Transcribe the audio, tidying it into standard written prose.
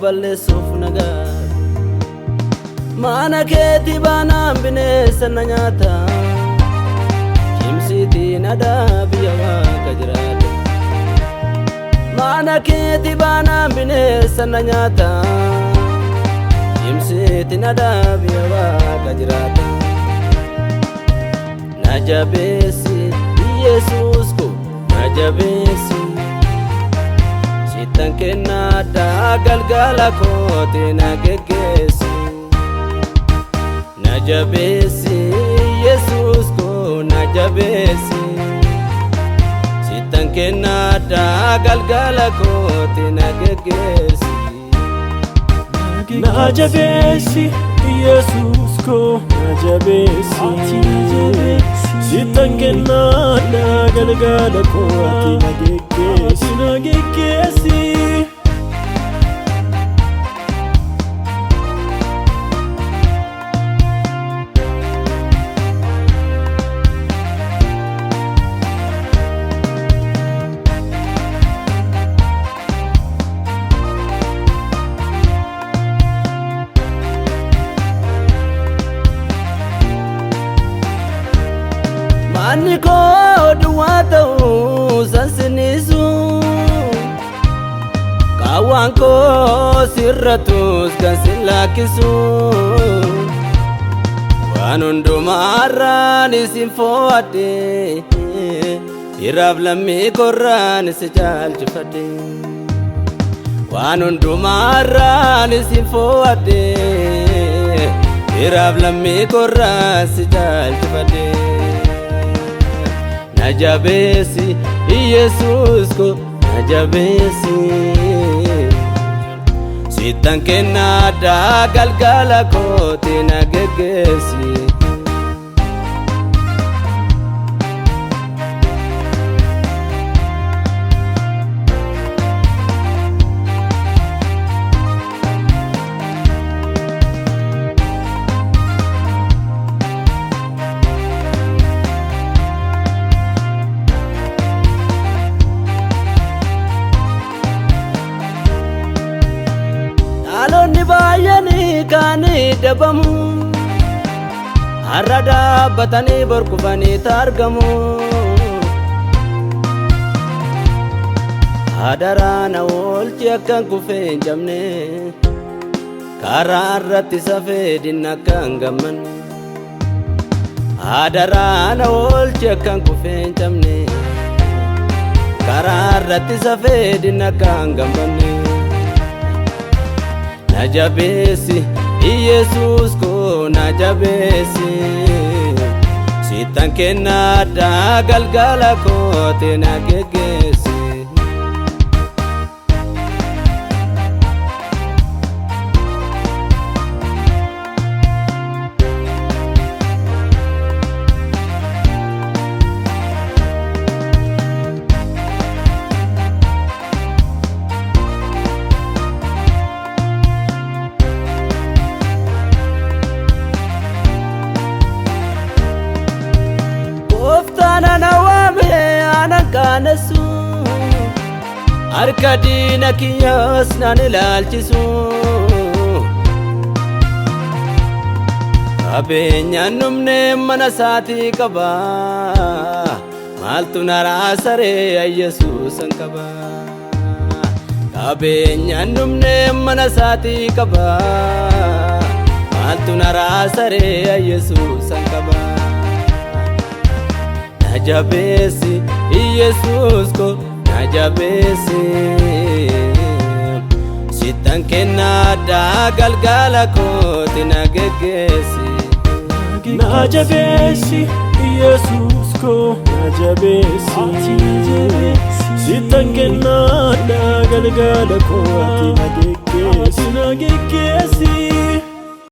balleessuuf nagaa mana keetti baanaan bineensa na nyaata cimsiitiin aadaa biyya Waaqa jiraata mana keetti baanaan bineensa na nyaata cimsiitiin aadaa biyya Waaqa jiraata na jabeessi Yesuus ko na jabeessi sitan kennaadha galgala kooti na geggeessi na jabeessi Yesuus ko na jabeessi sitan kennaadha galgala kooti na geggeessi na jabeessi Yesuus ko na jabeessi sitan kennaadha galgala kooti na geggeessi Ani ko duwwaa ta'uu sansinisu kaawwan koo sirratus kan si laakkisu waan hundumaarraan isin fo'adhe hiraaf lammii korraan si caalchifadhe waan hundumaarraan isin fo'adhe hiraaf lammii korraan si caalchifadhe na jabeessi Yesuus ko na jabeessi sitan kennaadha galgala kooti na geggeessi Alonni baay'anii kaanii dhabamu har'a dhaabbatanii borkufanii argamu hadaraa na oolchi akkan kufee hin cabne karaa irratti safee dinna akkan gammanne hadaraa na oolchi akkan kufee hin cabne karaa irratti safee dinna akkan gammanne na jabeessi Yesuus ko na jabeessi sitan kennaadha galgala kooti na geggeessi Oftana nawame anankanesu harka diina kiyyaas nan ilaalchisu qabeenyaan dhumne mana isaatii qaba maaltu naraa saree Yesuusan qaba qabeenyaan dhumne mana isaatii qaba maaltu naraa saree Yesuusan qaba na jabeessi Yesuus ko na jabeessi sitan kennaadha galgala kooti na geggeessi na jabeessi Yesuus ko na jabeessi sitan kennaadha galgala kooti na geggeessi